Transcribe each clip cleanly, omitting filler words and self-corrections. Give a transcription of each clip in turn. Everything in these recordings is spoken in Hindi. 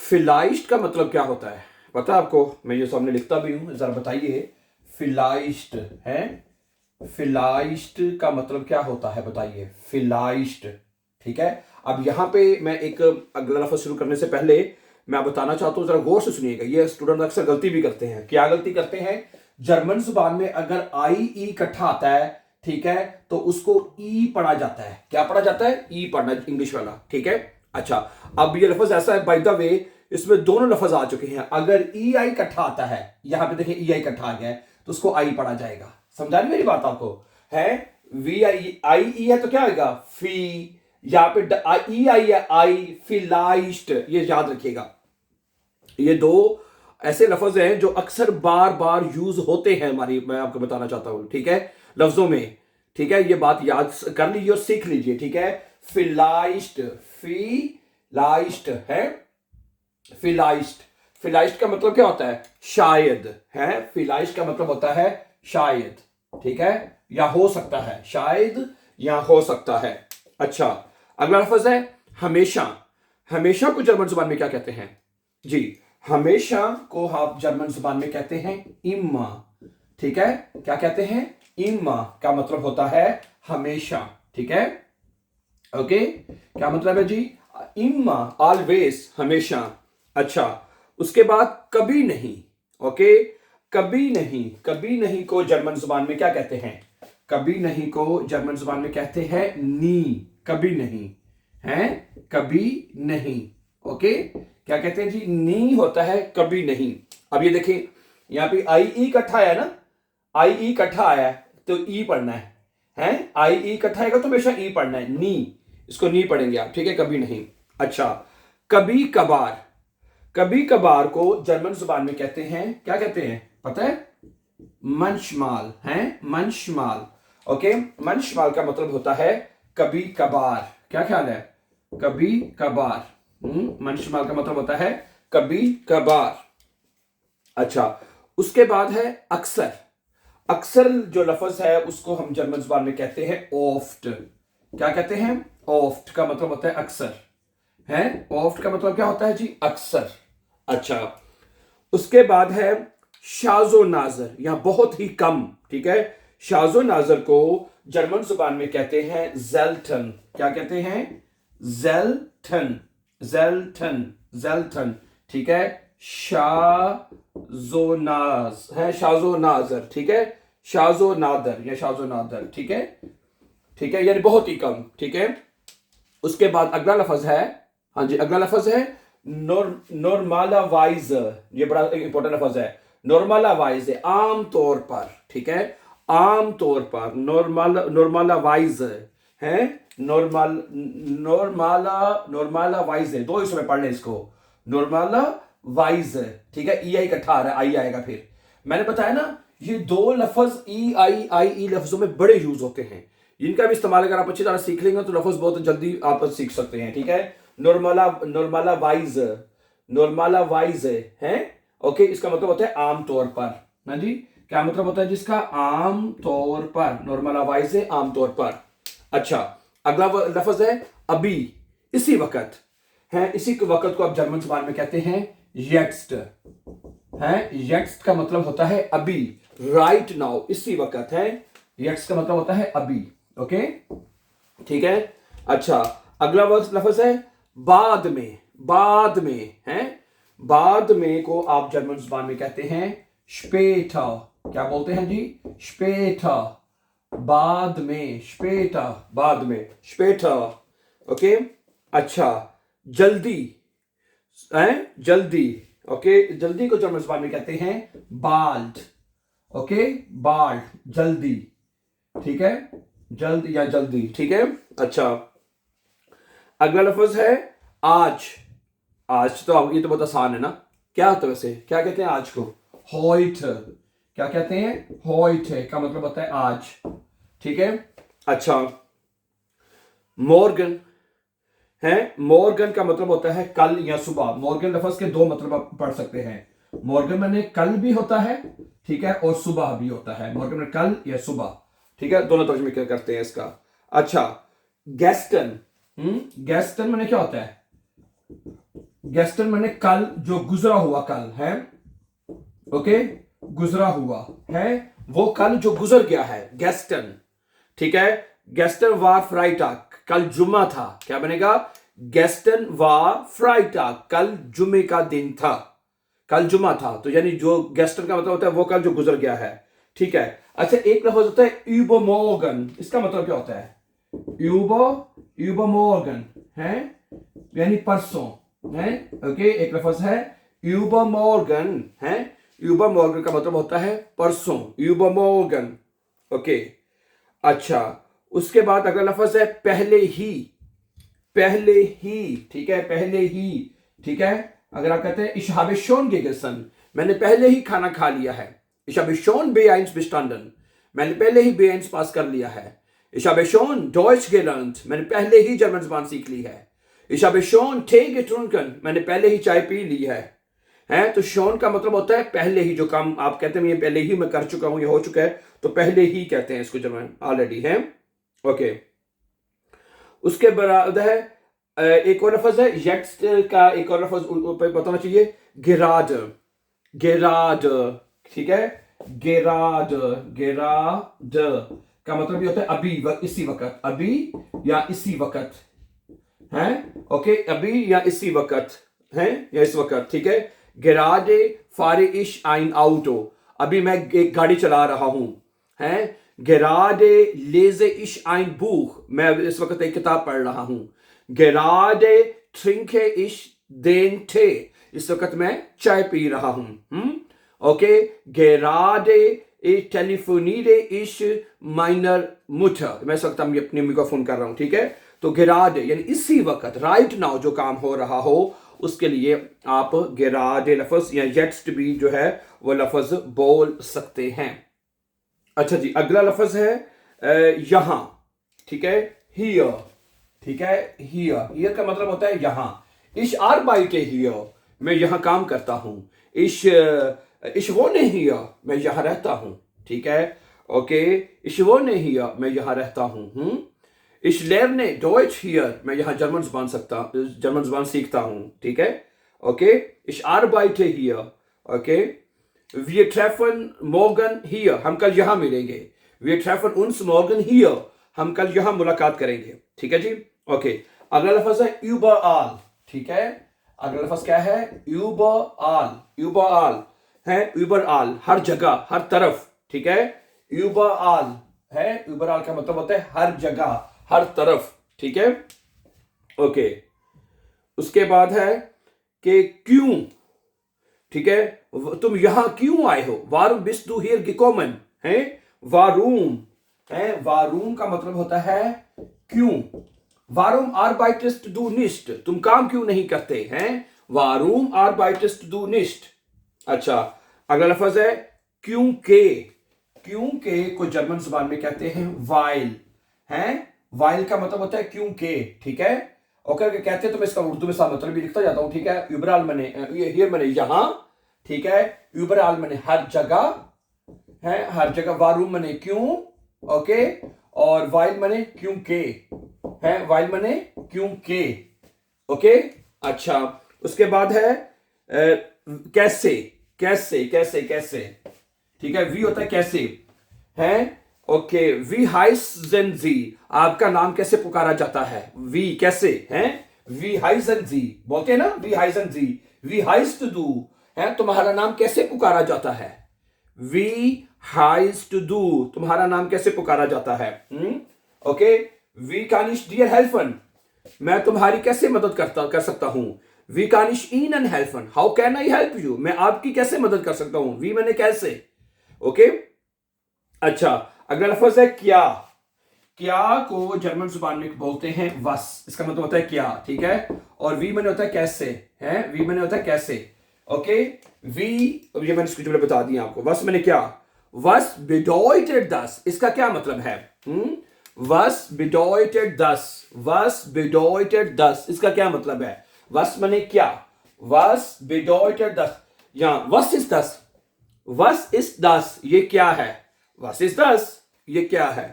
फिलाइस्ट का मतलब क्या होता है पता है आपको? मैं ये सामने लिखता भी हूं, जरा बताइए। फिलाइस्ट है, फिलाइस्ट का मतलब क्या होता है बताइए? फिलाइस्ट। ठीक है, अब यहां पे मैं एक अगला लफ्ज शुरू करने से पहले मैं बताना चाहता हूं, जरा गौर से सुनिएगा। ये स्टूडेंट अक्सर गलती भी करते हैं। क्या गलती करते हैं? जर्मन जुबान में अगर आई ई इकट्ठा आता है, ठीक है, तो उसको ई पढ़ा जाता है। क्या पढ़ा जाता है? ई पढ़ना, इंग्लिश वाला। ठीक है, अच्छा। अब ये लफ्ज ऐसा है, बाय द वे इसमें दोनों लफ्ज आ चुके हैं। अगर ई आई इकट्ठा आता है, यहां पे देखिए ई आई इकट्ठा आ गया है, तो उसको आई पढ़ा जाएगा। समझा नहीं मेरी बात आपको? है वी आई ई है तो क्या आएगा? फी। यहां पे ई आई है, आई फिलाइस्ट। ये याद रखिएगा, ये दो ऐसे लफ्ज हैं जो अक्सर बार बार यूज होते हैं हमारी, मैं आपको बताना चाहता हूं, ठीक है, लफ्जों में। ठीक है, ये बात याद कर लीजिए और सीख लीजिए। ठीक है, फिलाइस्ट, फिलाइस्ट है, फिलाइस्ट। फिलाइस्ट का मतलब क्या होता है? शायद। है, फिलाइस्ट का मतलब होता है शायद। ठीक है, या हो सकता है, शायद या हो सकता है। अच्छा, अगला लफ्ज है हमेशा। हमेशा को जर्मन जुबान में क्या कहते हैं जी? हमेशा को आप जर्मन जुबान में कहते हैं इम्मा। ठीक है, क्या कहते हैं? इम्मा का मतलब होता है हमेशा। ठीक है, ओके, क्या मतलब है जी? इम्मा, ऑलवेज, हमेशा। अच्छा, उसके बाद कभी नहीं। ओके, कभी नहीं। कभी नहीं को जर्मन जुबान में क्या कहते हैं? कभी नहीं को जर्मन जुबान में कहते हैं नी। कभी नहीं है, कभी नहीं। ओके, क्या कहते हैं जी? नी होता है कभी नहीं। अब ये देखें, यहां पे आई ई इकट्ठा आया ना, आई ई इकट्ठा आया है तो ई पढ़ना है। आई ई इकट्ठा आएगा तो हमेशा ई पढ़ना है। नी, इसको नी पढ़ेंगे आप। ठीक है, कभी नहीं। अच्छा, कभी कभार। कभी कभार को जर्मन जुबान में कहते हैं, क्या कहते हैं पता है? मंशमाल। है, मंशमाल। ओके, मंशमाल का मतलब होता है कभी कभार। क्या ख्याल है? कभी कभार। मंशमाल का मतलब होता है कभी कभार। अच्छा, उसके बाद है अक्सर। अक्सर जो लफ्ज है उसको हम जर्मन जुबान में कहते हैं ओफ्ट। क्या कहते हैं? ओफ्ट का मतलब होता है अक्सर। है, ओफ्ट का मतलब क्या होता है जी? अक्सर। अच्छा, उसके बाद है शाजो नाजर, या बहुत ही कम। ठीक है, शाजो नाजर को जर्मन जुबान में कहते हैं जेल्टन। क्या कहते हैं? जेल्टन, जेल्टन, जेल्टन। ठीक है, शाजोनाज है, शाजो नाजर। ठीक है, शाजो नादर या शाजो नादर। ठीक है, ठीक है, यानी बहुत ही कम। ठीक है, उसके बाद अगला लफ्ज है, हाँ जी, अगला लफ्ज है नॉर्मलावाइज। ये बड़ा इंपॉर्टेंट लफ्ज है। नॉर्मलावाइज, आम तौर पर। ठीक है, आम तौर पर। नॉर्मलावाइज है, नॉर्मलावाइज है। दो इसमें पढ़ लें इसको, नॉर्मलावाइज। ठीक है, ई आई इकट्ठा आ रहा है, आई आएगा फिर। मैंने बताया ना, ये दो लफ्ज ई आई ई लफ्जों में बड़े यूज होते हैं। इनका भी इस्तेमाल अगर आप अच्छी तरह सीख लेंगे तो लफ्ज बहुत जल्दी आप सीख सकते हैं। ठीक है, नॉर्मलावाइज, नॉर्मलावाइज है। ओके, इसका मतलब होता है आम तौर पर। ना जी, क्या मतलब होता है जिसका? आम तौर पर। नॉर्मलावाइज है, आम तौर पर। अच्छा, अगला लफ्ज है अभी, इसी वक्त। है, इसी वक्त को आप जर्मन जुबान में कहते हैं येट्स्ट। है, येट्स्ट का मतलब होता है अभी, राइट नाउ, इसी वक्त। है, येट्स्ट का मतलब होता है अभी। ओके, ठीक है। अच्छा, अगला लफ्ज है बाद में। बाद में है, बाद में को आप जर्मन जुबान में कहते हैं स्पेटर। क्या बोलते हैं जी? स्पेटर, बाद में, स्पेटर, बाद में, स्पेटर। ओके, अच्छा, जल्दी है, जल्दी। ओके, जल्दी को जर्मन जुबान में कहते हैं बाल्ड। ओके, बाल्ड, जल्दी। ठीक है, जल्द या जल्दी। ठीक है, अच्छा, अगला लफ्ज है आज। आज तो ये तो बहुत आसान है ना। क्या होता है वैसे? क्या कहते हैं आज को? हॉइट। क्या कहते हैं? हॉइट का मतलब होता है आज। ठीक है, अच्छा, मॉर्गन है। मॉर्गन का मतलब होता है कल या सुबह। मॉर्गन लफ्ज के दो मतलब आप पढ़ सकते हैं। मॉर्गन मैंने कल भी होता है, ठीक है, और सुबह भी होता है। मॉर्गन में कल या सुबह। ठीक है, दोनों तर्जुमे करते हैं इसका। अच्छा, गैस्टन। गैस्टन मैंने क्या होता है? गेस्टन मैंने कल जो गुजरा हुआ कल है, ओके, गुजरा हुआ है, वो कल जो गुजर गया है, गेस्टन, ठीक है। गेस्टन वार फ्राइटाग, कल जुम्मा था, क्या बनेगा? गेस्टन वार फ्राइटाग, कल जुम्मे का दिन था, कल जुम्मा था, तो यानी जो गेस्टन का मतलब होता है वो कल जो गुजर गया है, ठीक है। अच्छा, एक लफ्ज होता है यूबरमॉर्गन, इसका मतलब क्या होता है? यूबरमॉर्गन है यानी परसों है, ओके। एक लफ्ज है यूबरमॉर्गन है, यूबरमॉर्गन का मतलब होता है परसों, यूबरमॉर्गन, ओके। अच्छा, उसके बाद अगला लफ्ज है पहले ही, पहले ही, ठीक है, पहले ही, ठीक है। अगर आप कहते हैं ich habe schon gegessen, मैंने पहले ही खाना खा लिया है, ich habe schon B1 bestanden, मैंने पहले ही B1 पास कर लिया है, ich habe schon Deutsch gelernt, मैंने पहले ही जर्मन ज़बान सीख ली है, ich habe schon Tee getrunken, मैंने पहले ही चाय पी ली है, तो शोन का मतलब होता है पहले ही, जो काम आप कहते हैं ये पहले ही मैं कर चुका हूं, ये हो चुका है, तो पहले ही कहते हैं इसको जर्मन, ऑलरेडी है, ओके। उसके बाद है एक और लफ्ज है येट्स का, एक और लफ्ज बताना चाहिए, गिराड, गिराड, ठीक है, गिराड, गिराड का मतलब ये होता है अभी, इसी वक्त, अभी या इसी वक्त है, ओके, अभी या इसी वक्त है, या इस वक्त, ठीक है। gerade fahre ich ein Auto, अभी मैं एक गाड़ी चला रहा हूं, है। gerade lese ich ein Buch, मैं इस वक्त एक किताब पढ़ रहा हूं। gerade trinke ich den Tee, इस वक्त मैं चाय पी रहा हूं, okay. gerade telefoniere ich meiner Mutter, मैं इस वक्त अपनी मम्मी को फोन कर रहा हूं, ठीक है। तो gerade यानी इसी वक्त, राइट नाउ जो काम हो रहा हो, उसके लिए आप gerade लफ्ज या jetzt भी जो है वो लफ्ज बोल सकते हैं। अच्छा जी, अगला लफ्ज है यहां, ठीक है, here, ठीक है, here का मतलब होता है यहां। ich arbeite hier, मैं यहां काम करता हूं। ich wohne hier, मैं यहां रहता हूं, ठीक है, ओके। ich wohne hier, मैं यहां रहता हूं। ich lerne Deutsch hier, मैं यहाँ जर्मन ज़बान सीखता हूँ, ठीक है, okay. ich arbeite hier, okay. wir treffen morgen hier, हम कल यहाँ मिलेंगे। wir treffen uns morgen hier, हम कल यहाँ मुलाकात करेंगे, ठीक है जी, ओके। अगला लफ्ज है überall, ठीक है। अगला लफ्ज क्या है? überall, überall है, überall हर जगह, हर तरफ, ठीक है। überall है, überall का मतलब होता है हर जगह, हर तरफ, ठीक है, ओके। उसके बाद है कि क्यों, ठीक है, तुम यहां क्यों आए हो? warum bist du hier gekommen, है, warum है, warum का मतलब होता है क्यों। warum arbeitest du nicht, तुम काम क्यों नहीं करते हैं, warum arbeitest du nicht। अच्छा, अगला लफ्ज है क्योंकि, क्योंकि को जर्मन जुबान में कहते हैं weil, है, वाइल का मतलब होता है क्योंकि, ठीक है, ओके। कहते हैं तो मैं इसका उर्दू में साफ मतलब भी लिखता जाता हूं, ठीक है। यूबराल मैंने हियर मैंने यहां, ठीक है। यूबराल मैंने हर जगह है, हर जगह। वारूम मैंने क्यों, ओके। और वाइल मैंने क्योंकि है, वाइल मैंने क्योंकि, ओके। अच्छा, उसके बाद है कैसे, कैसे, कैसे, कैसे, ठीक है। वी होता है कैसे, है, ओके। wie heißen Sie, आपका नाम कैसे पुकारा जाता है? wie कैसे है, wie heißen Sie बोलते हैं ना, wie heißen Sie, wie heißt du है, तुम्हारा नाम कैसे पुकारा जाता है? wie heißt du, तुम्हारा नाम कैसे पुकारा जाता है, okay. wie kann ich dir helfen, मैं तुम्हारी कैसे मदद कर सकता हूं। wie kann ich Ihnen helfen, how can I help you, मैं आपकी कैसे मदद कर सकता हूं। wie मैंने कैसे, ओके। अच्छा, अगला लफ्ज है क्या, क्या को जर्मन जुबान में बोलते हैं was, इसका मतलब होता है क्या, ठीक है। और वी मैंने होता है कैसे, है, वी मैंने होता है कैसे, ओके। वी, ये मैंने इसको जुमले बता दिया आपको। was मैंने क्या, was bedeutet das, इसका क्या मतलब है, was bedeutet das, was bedeutet das, इसका क्या मतलब है। was मैंने क्या, was bedeutet das, या was ist das, was ist das, ये क्या है, was ist das, ये क्या है,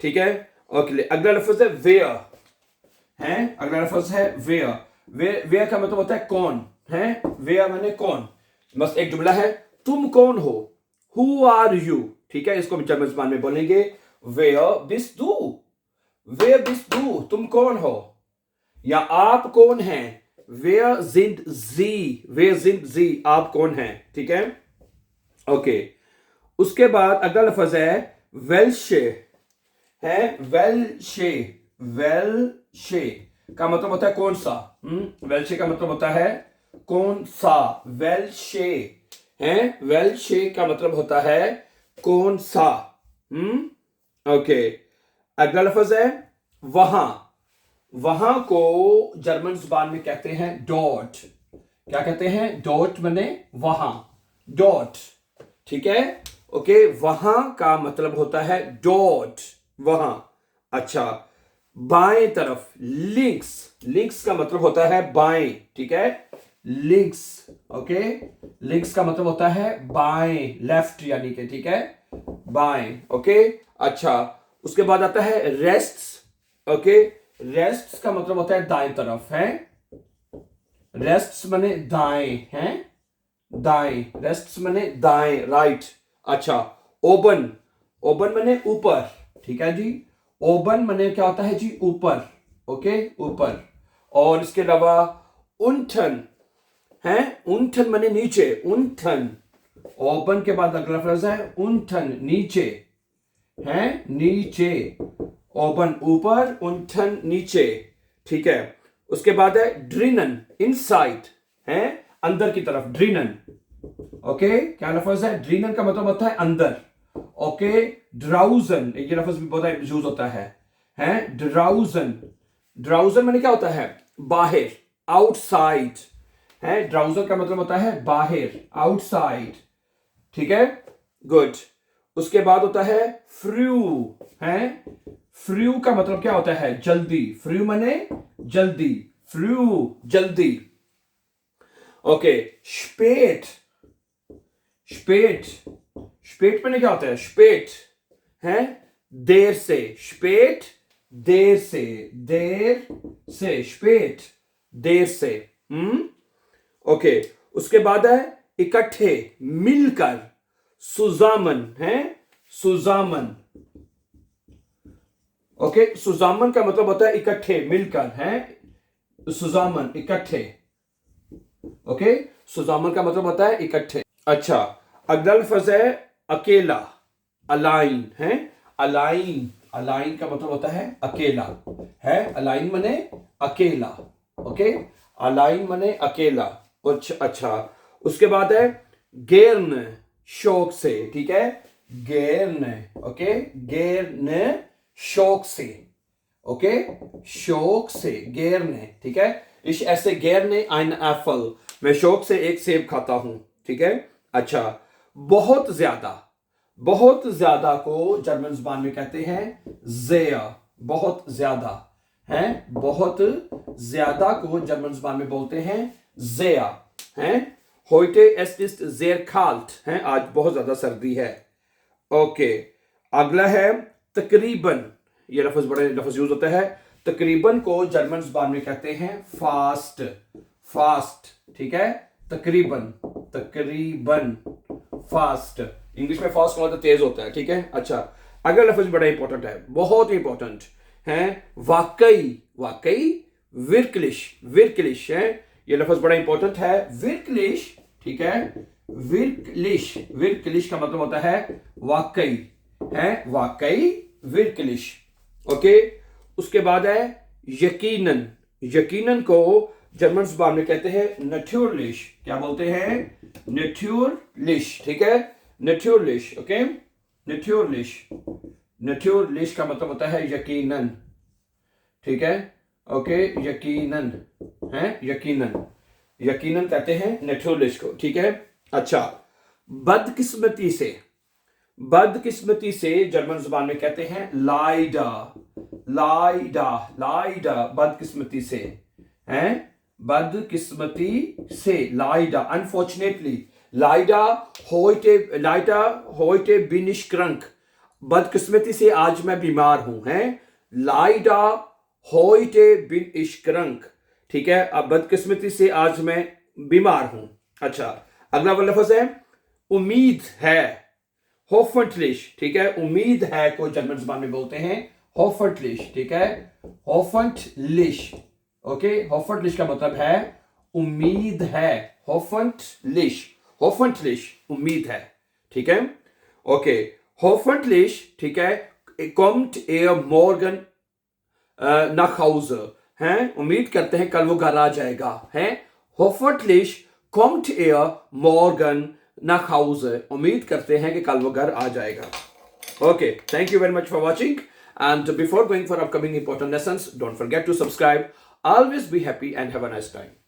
ठीक है, ओके। अगला लफ्ज है where, है, अगला लफ्ज है where, वे का मतलब होता है कौन है, वे मैंने कौन। बस एक जुमला है, तुम कौन हो, हु आर यू, ठीक है। इसको हम जर्मन ज़बान में बोलेंगे वेयर बिस्ट दू, वेयर बिस्ट दू, तुम कौन हो, या आप कौन हैं, वेयर जिंद जी, वेयर जिंद जी, आप कौन हैं, ठीक है। ओके, उसके बाद अगला लफ्ज है वेल्शे, है वेल्शे, वेल्शे का मतलब होता है कौन सा, वेल्शे का मतलब होता है कौन सा, वेल्शे है, वेल्शे का मतलब होता है कौन सा, ओके। अगला लफ्ज है वहां, वहां को जर्मन जुबान में कहते हैं डॉट, क्या कहते हैं, डॉट माने वहां, डॉट, ठीक है। ओके, वहां का मतलब होता है डॉट, वहां। अच्छा, बाएं तरफ लिंक्स, लिंक्स का मतलब होता है बाएं, ठीक है, लिंक्स, ओके, लिंक्स का मतलब होता है बाएं, लेफ्ट यानी कि, ठीक है, बाएं, ओके। अच्छा, उसके बाद आता है रेस्ट्स, ओके, रेस्ट्स का मतलब होता है दाएं तरफ, है, रेस्ट्स माने दाएं, हैं, दाएं, रेस्ट्स माने दाएं, राइट। अच्छा, ओबन, ओबन माने ऊपर, ठीक है जी, ओबन माने क्या होता है जी, ऊपर, ओके, ऊपर। और इसके अलावा उन्ठन है, उन्ठन माने नीचे, उन्ठन, ओबन के बाद अगला फ्रेज है उन्ठन, नीचे, है, नीचे, ओबन ऊपर, उन्ठन नीचे, ठीक है। उसके बाद है ड्रिनन, इनसाइड, है, अंदर की तरफ, ड्रिनन, ओके, क्या लफ्ज है, ड्रिनन का मतलब होता है अंदर, ओके। ड्राउजन, ये लफ्ज भी बहुत यूज होता है ड्राउजन, ड्राउजन माने क्या होता है, बाहर, आउटसाइड, है, ड्राउजन का मतलब होता है बाहर, आउटसाइड, ठीक है, गुड। उसके बाद होता है फ्रू, है, फ्रू का मतलब क्या होता है, जल्दी, फ्रू माने जल्दी, फ्रू जल्दी, ओके। स्पेट, स्पेट, स्पेट माने क्या होता है, स्पेट है देर से, स्पेट देर से, देर से, स्पेट देर से, ओके। उसके बाद है इकट्ठे, मिलकर, सुजामन, है, सुजामन, ओके, सुजामन का मतलब होता है इकट्ठे, मिलकर, है, सुजामन, इकट्ठे, ओके, सुजामन का मतलब होता है इकट्ठे। अच्छा, अगला लफ्ज है अकेला, अलाइन, है, अलाइन, अलाइन का मतलब होता है अकेला, है, अलाइन मने अकेला, ओके, अलाइन मने अकेला। अच्छा, उसके बाद है गेर्न, शौक से, ठीक है, गेर्न, ओके, गेर्न शौक से, ओके, शौक से, गेर्न, ठीक है। इस ऐसे गेर्न ein एप्पल, मैं शौक से एक सेब खाता हूं, ठीक है। अच्छा, बहुत ज्यादा, बहुत ज्यादा को जर्मन जुबान में कहते हैं ज़ेया, बहुत ज्यादा, है, बहुत ज्यादा को जर्मन जुबान में बोलते हैं ज़ेया, है। heute es ist sehr kalt, है, आज बहुत ज्यादा सर्दी है, ओके। अगला है तकरीबन, ये लफ्ज बड़े लफ्ज यूज होता है, तकरीबन को जर्मन जुबान में कहते हैं फास्ट, फास्ट, ठीक है, तकरीबन, तकरीबन, फास्ट, इंग्लिश में फास्ट मतलब तेज होता है, ठीक है। अच्छा, अगला लफ्ज बड़ा इंपॉर्टेंट है, बहुत इंपॉर्टेंट है, वाकई, वाकई, विरक्लिश, विरक्लिश, है, ये लफ्ज बड़ा इंपॉर्टेंट है, विरक्लिश, ठीक है, विरक्लिश, विरक्लिश का मतलब होता है वाकई, है, वाकई, विरक्लिश, ओके। उसके बाद है यकीनन, यकीनन को जर्मन जुबान में कहते हैं नट्यूरलिश, क्या बोलते हैं, नट्यूरलिश, ठीक है, नट्यूरलिश, ओके, नट्यूरलिश, नट्यूरलिश का मतलब होता है यकीनन, ठीक है, ओके, यकीनन, है, यकीनन, यकीनन कहते हैं नट्यूरलिश को, ठीक है। अच्छा, बदकिस्मती से, बदकिस्मती से जर्मन जुबान में कहते हैं लाइडा, लाइडा, लाइडा, बदकिस्मती से, हैं, बदकिस्मती से, lidar, unfortunately, lidar होइटे bin ich krank, बदकिस्मती से आज मैं बीमार हूं, हैं, लाइडा होइटे bin ich krank, ठीक है, अब बदकिस्मती से आज मैं बीमार हूं। अच्छा, अगला वाला लफ्ज है उम्मीद है, होफंटलिश, ठीक है, उम्मीद है को जर्मन जुबान में बोलते हैं होफंटलिश, ठीक है, होफंटलिश। ओके, होफंटलिश का मतलब है उम्मीद है, होफंटलिश, होफंटलिश उम्मीद है, ठीक है। ओके, होफंटलिश, ठीक है, kommt morgen nach Hause, हैं, उम्मीद करते हैं कल वो घर आ जाएगा, हैं, hoffentlich kommt morgen nach Hause, उम्मीद करते हैं कि कल वो घर आ जाएगा। Okay, thank you very much for watching, and before going for upcoming important lessons, don't forget to subscribe. Always be happy and have a nice time.